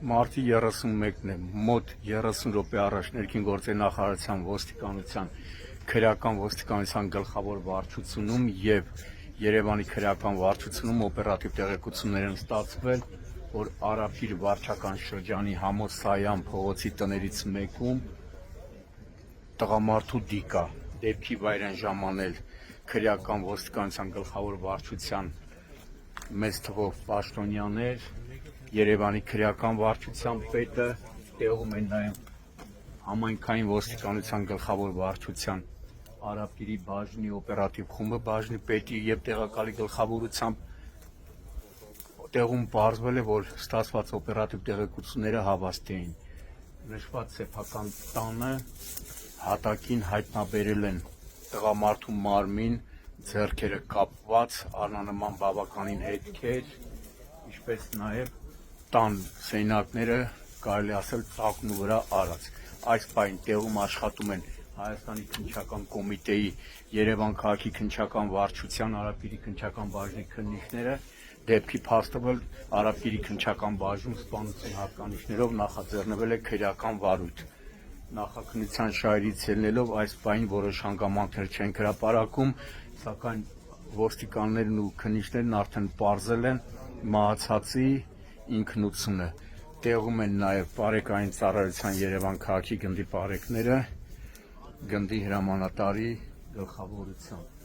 Մարտի 31-ն է, մոտ 30 րոպե առաջ ներքին գործերի նախարարության ոստիկանության քրեական ոստիկանության գլխավոր վարչությունում եւ Երևանի քրեական վարչությունում օպերատիվ տեղեկություններ են ստացվել, որ Արաբգիր վարչական շրջանի Համոս Սայան փողոցի տներից մեկում տղամարդու դիկա դեպքի վայր են ժամանել քրեական ոստիկանության գլխավոր վարչության մեծ թվով պաշտոնյաներ, Երևանի քրեական վարչության պետը, տեղում են նաև համայնքային ոստիկանության գլխավոր վարչության Արաբգիրի բաժնի օպերատիվ խումբը, բաժնի պետի եւ տեղակալի գլխավորությամբ տեղում պարզվել է, որ ստացված օպերատիվ տեղեկությունները հավաստի էին։ Նշված սեփական տանը հատակին հայտնաբերել են տղամարդու մարմին, ձեռքերը կապված, առնանման բավականին հետքեր, ինչպես նաև տան սենյակները կարելի ասել ծաղկնու վրա արած։ Այս պահին տեղում աշխատում են Հայաստանի քննչական կոմիտեի, Երևան քաղաքի քննչական վարչության, Արաբգիրի քննչական բաժնի քննիչները, դեպքի փաստը Արաբգիրի քննչական բաժնում սպանություն հատկանիշներով նախաձեռնվել է քրեական վարույթ։ Նախաքննության շահերից ելնելով այս պահին որոշ հանգամանքներ չեն հրապարակում, սակայն ոստիկաններն ու քննիչներն արդեն պարզել են մահացածի ինքնությունը։ Տեղում են նաև Պարեկային ծառայության Երևան քաղաքի գնդի պարեկները, գնդի հրամանատարի գլխավորությամբ։